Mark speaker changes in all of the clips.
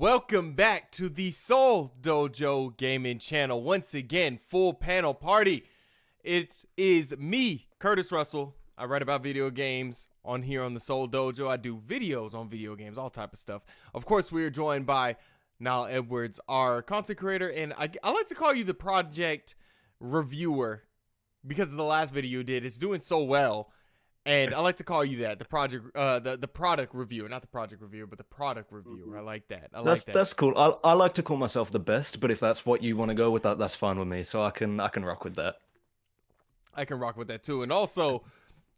Speaker 1: Welcome back to the Seoul Dojo gaming channel. Once again, full panel party. It is me, Curtis Russell. I write about video games on here on the Seoul Dojo. I do videos on video games, all type of stuff. Of course, we are joined by Niall Edwards, our content creator, and I like to call you the project reviewer because of the last video you did. It's doing so well. And I like to call you that, the project, the product reviewer, not the project reviewer, but the product reviewer. I like that.
Speaker 2: That's cool. I like to call myself the best, but if that's what you want to go with, that's fine with me. So I can rock with that.
Speaker 1: I can rock with that too. And also,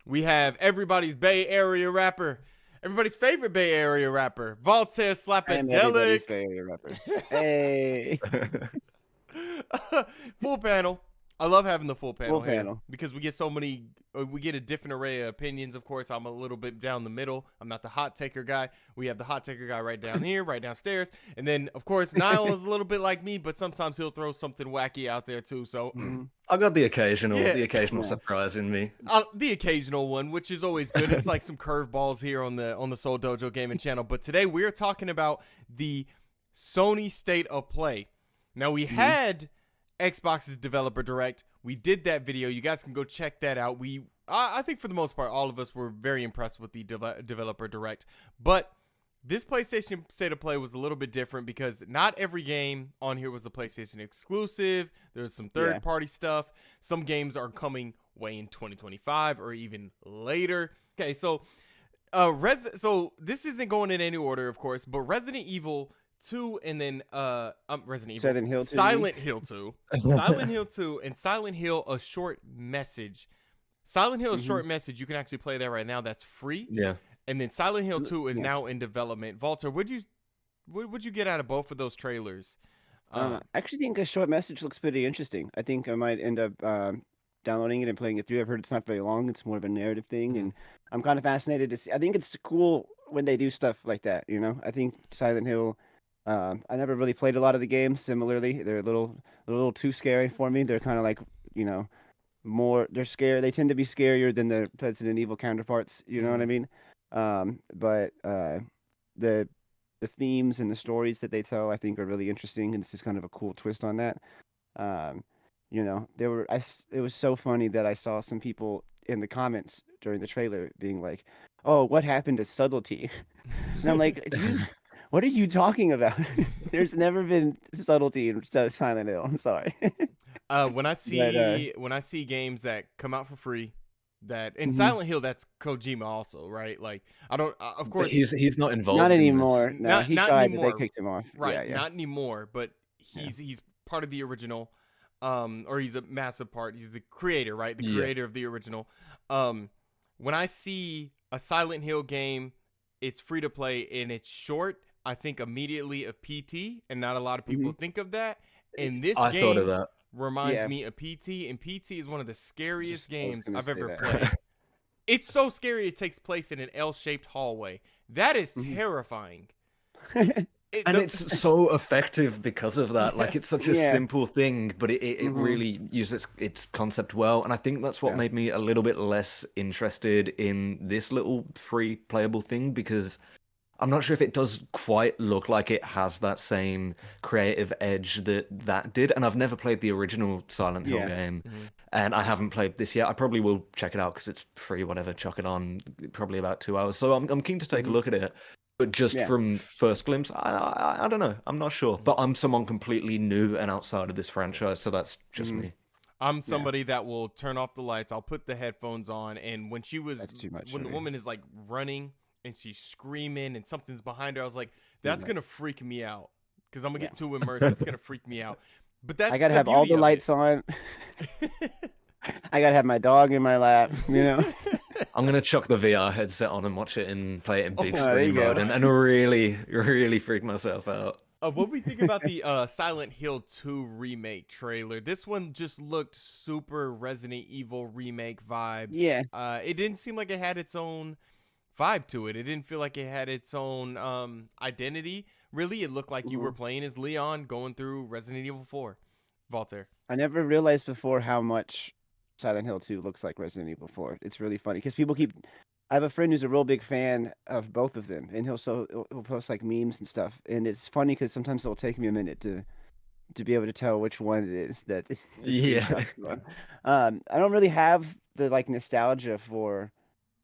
Speaker 1: we have everybody's Bay Area rapper, everybody's favorite Bay Area rapper, Voltaire Slapadelic.
Speaker 3: Bay Area rapper. Hey,
Speaker 1: Full panel. I love having the full panel because we get so many, we get a different array of opinions. Of course, I'm a little bit down the middle. I'm not the hot taker guy. We have the hot taker guy right down here, right downstairs. And then, of course, Niall is a little bit like me, but sometimes he'll throw something wacky out there too. So
Speaker 2: I got the occasional surprise in me.
Speaker 1: The occasional one, which is always good. It's like some curveballs here on the Seoul Dojo gaming channel. But today we're talking about the Sony State of Play. Now we had Xbox's Developer Direct. We did that video. You guys can go check that out. I think for the most part, all of us were very impressed with the Developer Direct. But this PlayStation State of Play was a little bit different because not every game on here was a PlayStation exclusive. There's some third-party stuff. Some games are coming way in 2025 or even later. Okay, so so this isn't going in any order, of course, but Resident Evil 2 and then Resident Evil, Silent Hill 2, Silent Hill 2, and Silent Hill A Short Message. Silent Hill A Short Message, you can actually play that right now. That's free.
Speaker 2: Yeah.
Speaker 1: And then Silent Hill 2 is now in development. Voltaire, what'd you get out of both of those trailers?
Speaker 3: I actually think A Short Message looks pretty interesting. I think I might end up downloading it and playing it through. I've heard it's not very long. It's more of a narrative thing, and I'm kind of fascinated to see. I think it's cool when they do stuff like that. You know, I think Silent Hill. I never really played a lot of the games. Similarly, they're a little too scary for me. They're kind of like, you know, they're scary. They tend to be scarier than the Resident Evil counterparts. You know what I mean? But the themes and the stories that they tell, I think, are really interesting, and this is kind of a cool twist on that. You know, it was so funny that I saw some people in the comments during the trailer being like, "Oh, what happened to subtlety?" And I'm like, what are you talking about? There's never been subtlety in Silent Hill. I'm sorry.
Speaker 1: When I see games that come out for free, that in Silent Hill, that's Kojima also, right? Like I don't, of course,
Speaker 2: but he's not involved.
Speaker 3: Not
Speaker 2: in
Speaker 3: anymore.
Speaker 2: This.
Speaker 3: No, he tried, but they kicked him off.
Speaker 1: Right, not anymore. But he's part of the original, or he's a massive part. He's the creator, right? The creator of the original. When I see a Silent Hill game, it's free to play and it's short, I think immediately of PT, and not a lot of people think of that. And this game
Speaker 2: thought of that.
Speaker 1: reminds me of PT, and PT is one of the scariest games I've ever played. It's so scary it takes place in an L-shaped hallway. That is terrifying.
Speaker 2: It's so effective because of that. Like, it's such a simple thing, but it really uses its concept well. And I think that's what made me a little bit less interested in this little free playable thing, because I'm not sure if it does quite look like it has that same creative edge that did. And I've never played the original Silent Hill game, and I haven't played this yet. I probably will check it out because it's free, whatever, chuck it on, probably about 2 hours. So I'm keen to take a look at it. But just from first glimpse, I don't know. I'm not sure. But I'm someone completely new and outside of this franchise, so that's just me.
Speaker 1: I'm somebody that will turn off the lights. I'll put the headphones on, and when the woman is like running and she's screaming and something's behind her, I was like, that's gonna freak me out because I'm gonna get too immersed. It's gonna freak me out. But that's
Speaker 3: I gotta have all the lights on. I gotta have my dog in my lap, you know.
Speaker 2: I'm gonna chuck the VR headset on and watch it and play it in big screen mode and really freak myself out.
Speaker 1: What we think about the Silent Hill 2 remake trailer? This one just looked super Resident Evil remake vibes.
Speaker 3: Yeah.
Speaker 1: It didn't seem like it had its own vibe to it. It didn't feel like it had its own identity. Really, it looked like you were playing as Leon going through Resident Evil 4. Voltaire.
Speaker 3: I never realized before how much Silent Hill 2 looks like Resident Evil 4. It's really funny because people keep I have a friend who's a real big fan of both of them, and he'll post like memes and stuff. And it's funny because sometimes it'll take me a minute to be able to tell which one it is that is being talked about. I don't really have the like nostalgia for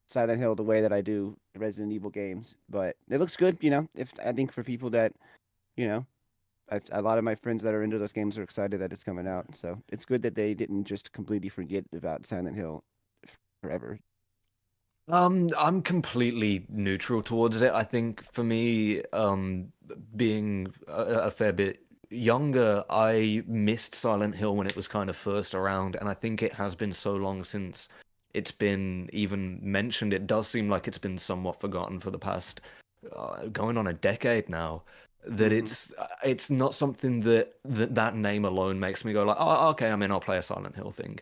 Speaker 3: Silent Hill the way that I do the Resident Evil games, but it looks good. If I think for people that you know, a lot of my friends that are into those games are excited that it's coming out. So it's good that they didn't just completely forget about Silent Hill forever.
Speaker 2: I'm completely neutral towards it. I think for me, being a fair bit younger, I missed Silent Hill when it was kind of first around, and I think it has been so long since it's been even mentioned. It does seem like it's been somewhat forgotten for the past going on a decade now. That it's not something that name alone makes me go like, oh, okay, I mean, I'll play a Silent Hill thing.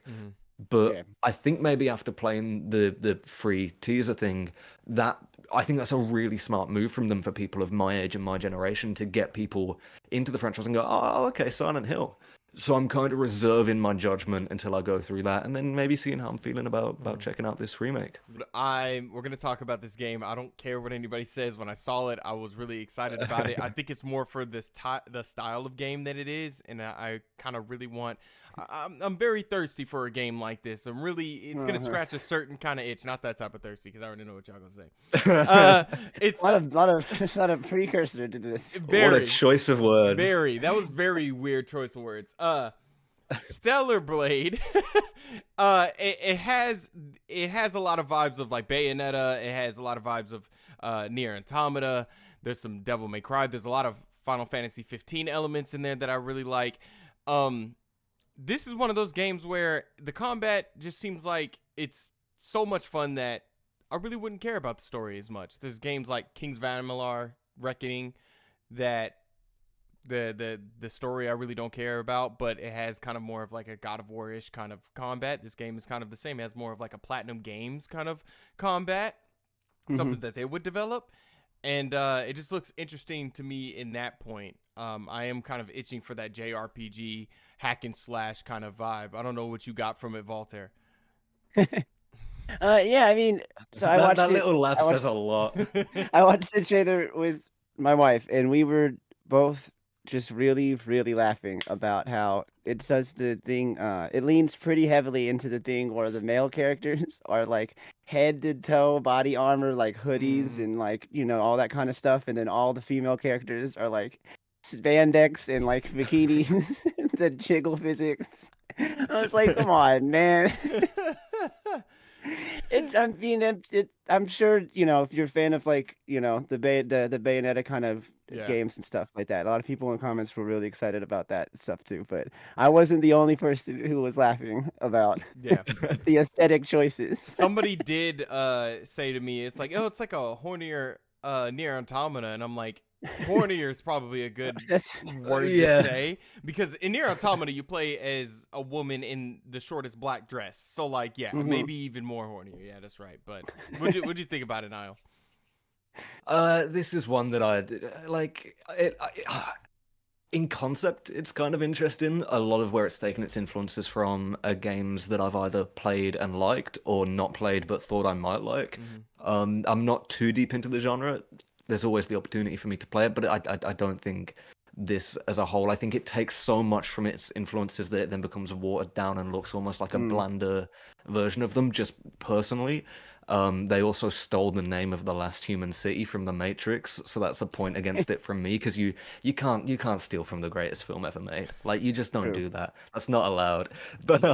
Speaker 2: But I think maybe after playing the free teaser thing, that I think that's a really smart move from them for people of my age and my generation to get people into the franchise and go, oh, okay, Silent Hill. So I'm kind of reserving my judgment until I go through that, and then maybe seeing how I'm feeling about checking out this remake.
Speaker 1: We're gonna talk about this game. I don't care what anybody says. When I saw it, I was really excited about it. I think it's more for the style of game that it is, and I kind of really want. I'm very thirsty for a game like this. It's gonna scratch a certain kind of itch. Not that type of thirsty, because I already know what y'all gonna say. It's
Speaker 3: a lot of precursor to this.
Speaker 2: What a choice of words.
Speaker 1: That was very weird choice of words. Stellar Blade. It has a lot of vibes of like Bayonetta. It has a lot of vibes of Nier Automata. There's some Devil May Cry. There's a lot of Final Fantasy 15 elements in there that I really like. This is one of those games where the combat just seems like it's so much fun that I really wouldn't care about the story as much. There's games like King's Vanillaware Reckoning that the story I really don't care about, but it has kind of more of like a God of War-ish kind of combat. This game is kind of the same. It has more of like a Platinum Games kind of combat, something that they would develop. And it just looks interesting to me in that point. I am kind of itching for that JRPG hack and slash kind of vibe. I don't know what you got from it, Voltaire.
Speaker 3: Yeah, I mean, so I watched
Speaker 2: that little laugh says a lot.
Speaker 3: I watched the trailer with my wife, and we were both just really, really laughing about how it does the thing. It leans pretty heavily into the thing where the male characters are like head to toe body armor, like hoodies and like all that kind of stuff, and then all the female characters are like spandex and like bikinis, the jiggle physics. I was like, come on, man. I'm sure if you're a fan of like the Bayonetta kind of games and stuff like that. A lot of people in comments were really excited about that stuff too. But I wasn't the only person who was laughing about the aesthetic choices.
Speaker 1: Somebody did say to me, it's like a hornier Nier Automata, and I'm like, hornier is probably a good word to say, because in Nier Automata you play as a woman in the shortest black dress, so like maybe even more hornier. Yeah, that's right. But what'd you think about it, Niall?
Speaker 2: This is one that I like. In concept, it's kind of interesting. A lot of where it's taken its influences from are games that I've either played and liked or not played but thought I might like. I'm not too deep into the genre. There's always the opportunity for me to play it, but I don't think this as a whole. I think it takes so much from its influences that it then becomes watered down and looks almost like a blander version of them, just personally. They also stole the name of the last human city from The Matrix, so that's a point against it from me, because you can't steal from the greatest film ever made. Like, you just don't do that. That's not allowed. But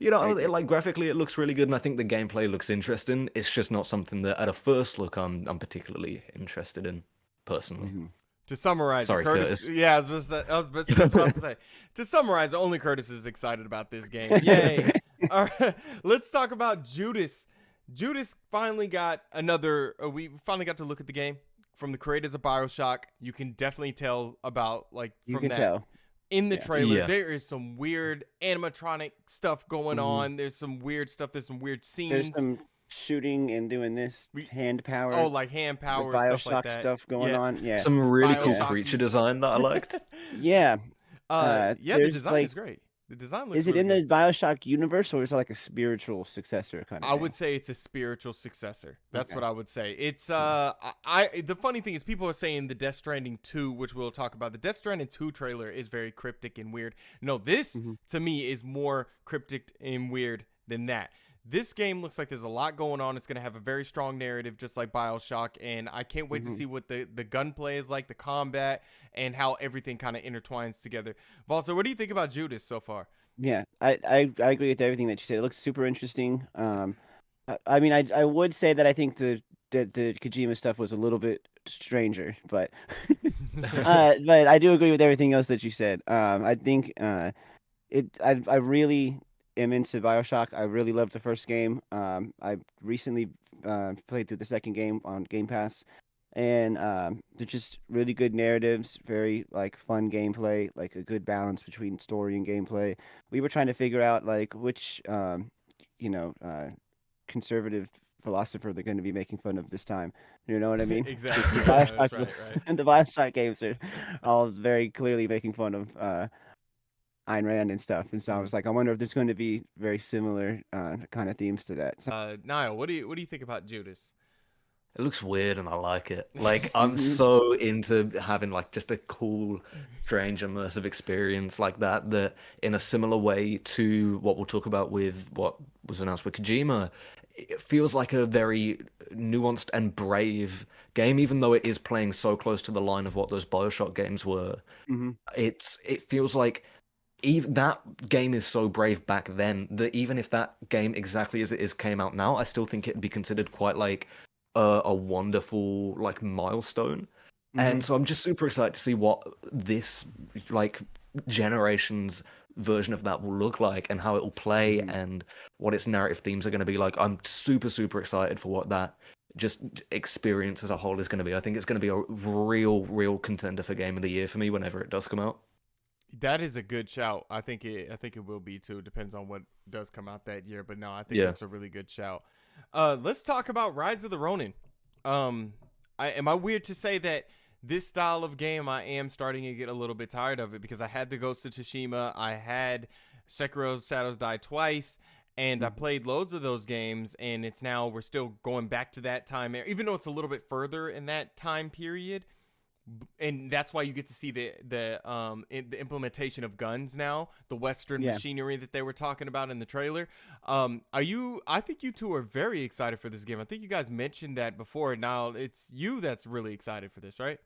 Speaker 2: like graphically it looks really good, and I think the gameplay looks interesting. It's just not something that at a first look I'm particularly interested in personally.
Speaker 1: To summarize,
Speaker 2: sorry,
Speaker 1: Curtis. Yeah, I was about to say. To summarize, only Curtis is excited about this game. Yay! All right, let's talk about Judas. Judas finally got we finally got to look at the game from the creators of BioShock. You can definitely tell about tell. In the trailer, there is some weird animatronic stuff going on. There's some weird stuff. There's some weird scenes.
Speaker 3: There's some shooting and doing this hand power.
Speaker 1: Oh, like hand power
Speaker 3: BioShock
Speaker 1: stuff like that.
Speaker 3: Stuff going on. Yeah.
Speaker 2: Some really cool creature design that I liked.
Speaker 3: Yeah.
Speaker 1: The design is great. The design looks
Speaker 3: Is it
Speaker 1: really
Speaker 3: in
Speaker 1: good.
Speaker 3: the BioShock universe, or is it like a spiritual successor kind of
Speaker 1: I
Speaker 3: thing?
Speaker 1: would say it's a spiritual successor. That's
Speaker 3: Okay.
Speaker 1: what I would say. It's the funny thing is people are saying the Death Stranding 2, which we'll talk about. The Death Stranding 2 trailer is very cryptic and weird. No, this to me is more cryptic and weird than that. This game looks like there's a lot going on. It's going to have a very strong narrative, just like BioShock, and I can't wait to see what the gunplay is like, the combat, and how everything kind of intertwines together. Voltaire, what do you think about Judas so far?
Speaker 3: Yeah, I agree with everything that you said. It looks super interesting. I mean, I would say that I think the Kojima stuff was a little bit stranger, but but I do agree with everything else that you said. I think I really am into BioShock. I really loved the first game. I recently played through the second game on Game Pass, and they're just really good narratives, very like fun gameplay, like a good balance between story and gameplay. We were trying to figure out like which you know conservative philosopher they're going to be making fun of this time. You know what I mean?
Speaker 1: Exactly.
Speaker 3: The
Speaker 1: Yeah,
Speaker 3: BioShock,
Speaker 1: that's right.
Speaker 3: and the BioShock games are all very clearly making fun of Ayn Rand and stuff. And so I was like, I wonder if there's going to be very similar kind of themes to that. So,
Speaker 1: Niall, what do you think about Judas?
Speaker 2: It looks weird and I like it. Like I'm so into having like just a cool, strange, immersive experience like that, that in a similar way to what we'll talk about with what was announced with Kojima, it feels like a very nuanced and brave game, even though it is playing so close to the line of what those BioShock games were. It feels like even that game is so brave back then that even if that game exactly as it is came out now, I still think it'd be considered quite like a wonderful like milestone. And so I'm just super excited to see what this like generation's version of that will look like and how it will play and what its narrative themes are going to be like. I'm super excited for what that just experience as a whole is going to be. I think it's going to be a real contender for game of the year for me whenever it does come out.
Speaker 1: That is a good shout. I think it will be too. Depends on what does come out that year. But no, I think that's a really good shout. Let's talk about Rise of the Ronin. Am I weird to say that this style of game I am starting to get a little bit tired of it, because I had the Ghost of Tsushima, I had Sekiro's Shadows Die Twice, and I played loads of those games, and it's now we're still going back to that time, even though it's a little bit further in that time period. And that's why you get to see the implementation of guns now, the Western machinery that they were talking about in the trailer. I think you two are very excited for this game. I think you guys mentioned that before. Now it's you that's really excited for this, right?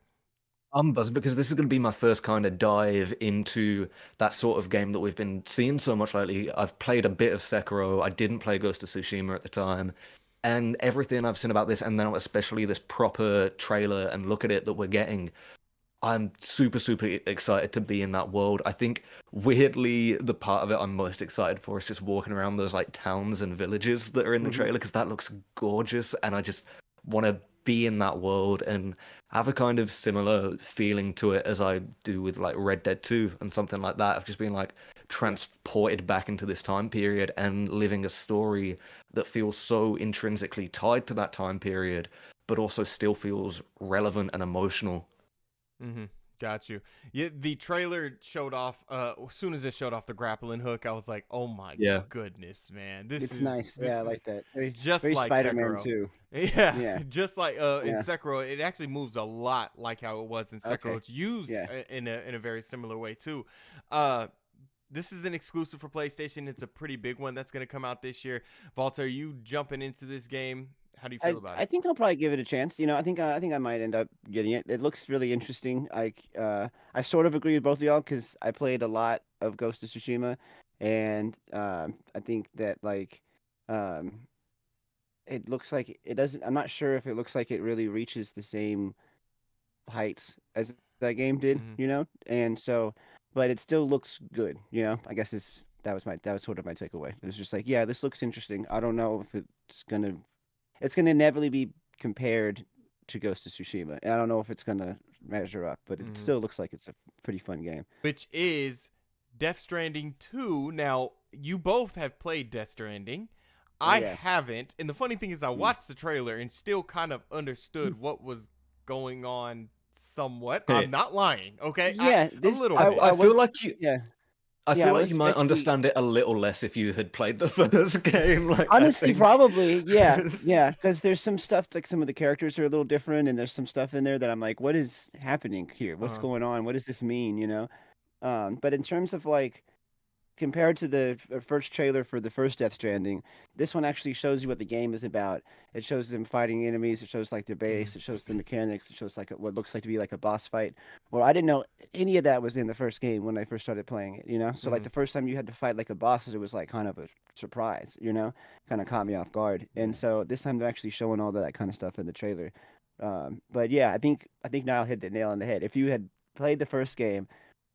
Speaker 2: I'm buzzed because this is going to be my first kind of dive into that sort of game that we've been seeing so much lately. I've played a bit of Sekiro. I didn't play Ghost of Tsushima at the time. And everything I've seen about this, and now especially this proper trailer and look at it that we're getting, I'm super excited to be in that world. I think weirdly the part of it I'm most excited for is just walking around those like towns and villages that are in the trailer, because that looks gorgeous and I just want to be in that world and have a kind of similar feeling to it as I do with like Red Dead 2 and something like that, of just being like transported back into this time period and living a story that feels so intrinsically tied to that time period but also still feels relevant and emotional.
Speaker 1: Got you. Yeah, the trailer showed off. As soon as it showed off the grappling hook, I was like, "Oh my goodness, man!
Speaker 3: It's nice. I like that.
Speaker 1: Just
Speaker 3: very
Speaker 1: like
Speaker 3: Spider-Man
Speaker 1: Sekiro.
Speaker 3: too.
Speaker 1: Yeah, just like in Sekiro, it actually moves a lot like how it was in Sekiro.
Speaker 3: Okay.
Speaker 1: It's used in a very similar way too. This is an exclusive for PlayStation. It's a pretty big one that's going to come out this year. Voltaire, are you jumping into this game? How do you feel about it?
Speaker 3: I think I'll probably give it a chance. I think I might end up getting it. It looks really interesting. I sort of agree with both of y'all because I played a lot of Ghost of Tsushima, and I think that it looks like it doesn't. I'm not sure if it looks like it really reaches the same heights as that game did. And so, but it still looks good. I guess that was sort of my takeaway. It was just like, yeah, this looks interesting. I don't know if it's gonna inevitably be compared to Ghost of Tsushima. And I don't know if it's going to measure up, but it still looks like it's a pretty fun game.
Speaker 1: Which is Death Stranding 2. Now, you both have played Death Stranding. I haven't. And the funny thing is I watched the trailer and still kind of understood what was going on somewhat. I'm not lying, okay?
Speaker 3: Yeah.
Speaker 1: A little bit.
Speaker 2: I feel like you...
Speaker 3: Yeah.
Speaker 2: I
Speaker 3: Yeah,
Speaker 2: feel
Speaker 3: I
Speaker 2: like you
Speaker 3: was
Speaker 2: might
Speaker 3: actually
Speaker 2: understand it a little less if you had played the first game. Like, I
Speaker 3: honestly
Speaker 2: think.
Speaker 3: probably, yeah, yeah, because there's some stuff like some of the characters are a little different, and there's some stuff in there that I'm like, what is happening here? What's
Speaker 1: Uh,
Speaker 3: going on? What does this mean? You know? But in terms of like compared to the first trailer for the first Death Stranding, this one actually shows you what the game is about. It shows them fighting enemies. It shows like their base. It shows the mechanics. It shows like what looks like to be like a boss fight. Well, I didn't know any of that was in the first game when I first started playing it. You know, so like the first time you had to fight like a boss, it was like kind of a surprise. You know, kind of caught me off guard. And so this time they're actually showing all that kind of stuff in the trailer. But yeah, I think Niall hit the nail on the head. If you had played the first game,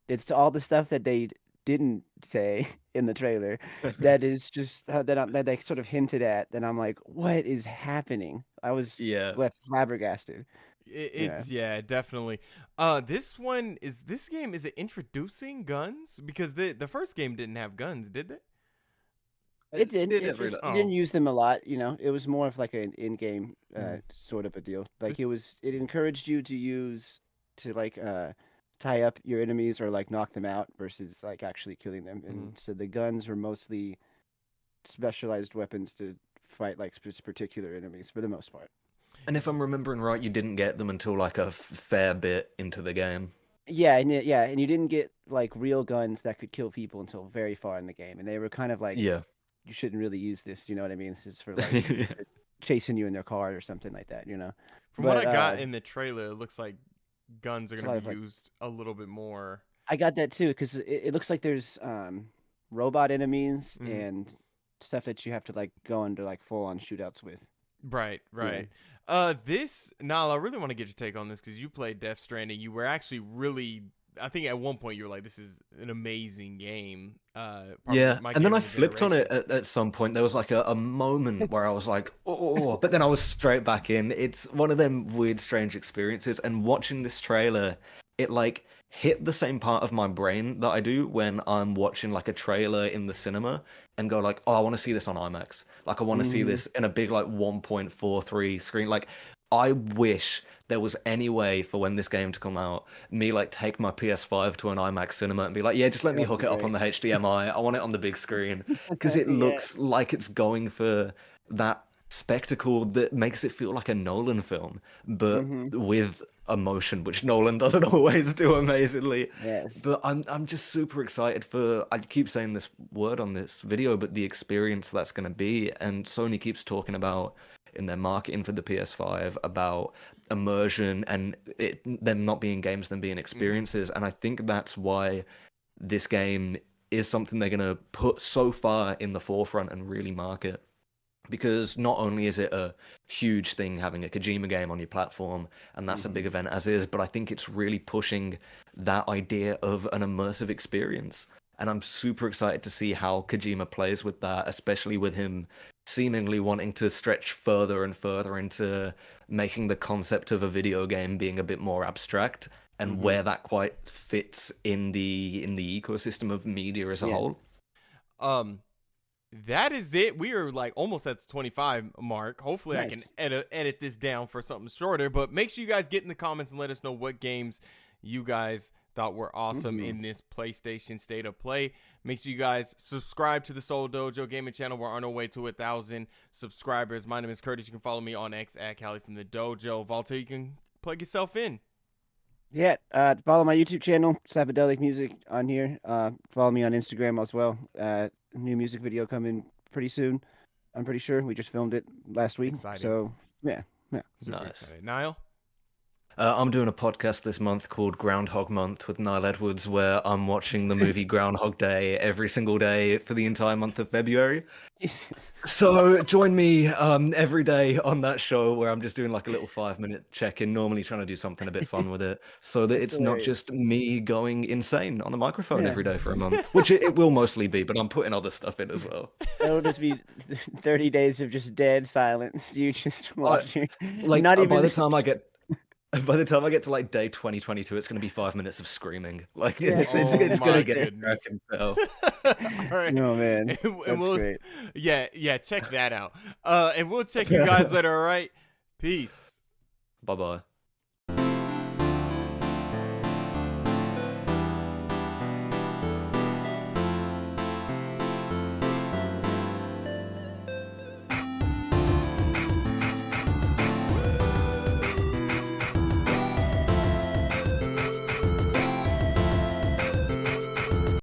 Speaker 3: it's all the stuff that they didn't say in the trailer that is just that they sort of hinted at. Then I'm like, what is happening? I was
Speaker 2: Yeah.
Speaker 3: left flabbergasted.
Speaker 1: It's yeah, definitely. This game is it introducing guns? Because the first game didn't have guns, did they?
Speaker 3: It did.
Speaker 2: It
Speaker 3: It
Speaker 2: did
Speaker 3: just
Speaker 2: really-
Speaker 3: you didn't use them a lot. You know, it was more of like an in-game sort of a deal. Like it encouraged you to use to like tie up your enemies or like knock them out versus like actually killing them. And so the guns were mostly specialized weapons to fight like particular enemies for the most part.
Speaker 2: And if I'm remembering right, you didn't get them until like a fair bit into the game.
Speaker 3: Yeah, and you didn't get like real guns that could kill people until very far in the game, and they were kind of like,
Speaker 2: Yeah.
Speaker 3: you shouldn't really use this. You know what I mean? This is for like chasing you in their car or something like that. You know.
Speaker 1: From what I got in the trailer, it looks like guns are going to be used a little bit more.
Speaker 3: I got that too because it looks like there's robot enemies and stuff that you have to like go into like full on shootouts with.
Speaker 1: Right. Niall, I really want to get your take on this because you played Death Stranding. You were actually really, I think at one point you were like, this is an amazing game.
Speaker 2: Yeah, and then I flipped on it at some point. There was like a moment where I was like, oh, but then I was straight back in. It's one of them weird, strange experiences. And watching this trailer, it like hit the same part of my brain that I do when I'm watching like a trailer in the cinema and go like, oh, I want to see this on IMAX. Like I want to see this in a big like 1.43 screen. Like I wish there was any way for when this game to come out, me like take my PS5 to an IMAX cinema and be like, yeah, just let me hook it up on the HDMI. I want it on the big screen because it looks like it's going for that spectacle that makes it feel like a Nolan film, but with emotion, which Nolan doesn't always do amazingly.
Speaker 3: Yes.
Speaker 2: But I'm just super excited for, I keep saying this word on this video, but the experience that's going to be. And Sony keeps talking about in their marketing for the PS5 about immersion and them not being games, them being experiences. And I think that's why this game is something they're going to put so far in the forefront and really market. Because not only is it a huge thing having a Kojima game on your platform, and that's a big event as is, but I think it's really pushing that idea of an immersive experience. And I'm super excited to see how Kojima plays with that, especially with him seemingly wanting to stretch further and further into making the concept of a video game being a bit more abstract, and where that quite fits in the ecosystem of media as a whole.
Speaker 1: That is it. We are like almost at the 25 mark. Hopefully I can edit this down for something shorter, but make sure you guys get in the comments and let us know what games you guys thought were awesome in this PlayStation State of Play. Make sure you guys subscribe to the Seoul Dojo gaming channel. We're on our way to 1,000 subscribers. My name is Curtis. You can follow me on X at Callie from the Dojo. Voltaire, you can plug yourself in.
Speaker 3: Yeah, follow my YouTube channel, Slapadelic Music on here. Follow me on Instagram as well. New music video coming pretty soon. I'm pretty sure we just filmed it last week.
Speaker 1: Exciting.
Speaker 3: So yeah.
Speaker 1: Super excited. Niall?
Speaker 2: I'm doing a podcast this month called Groundhog Month with Niall Edwards, where I'm watching the movie Groundhog Day every single day for the entire month of February. So join me every day on that show where I'm just doing like a little 5-minute check-in, normally trying to do something a bit fun with it, so that it's not just me going insane on a microphone every day for a month, which it will mostly be, but I'm putting other stuff in as well.
Speaker 3: It'll just be 30 days of just dead silence. You just watching.
Speaker 2: Like
Speaker 3: not even
Speaker 2: by the time I get to like day 2022, it's going to be 5 minutes of screaming. Like it's going to get cracking. So.
Speaker 1: All right.
Speaker 3: No, man.
Speaker 1: And we'll,
Speaker 3: great.
Speaker 1: Yeah, check that out. And we'll check you guys later, all right? Peace.
Speaker 2: Bye-bye.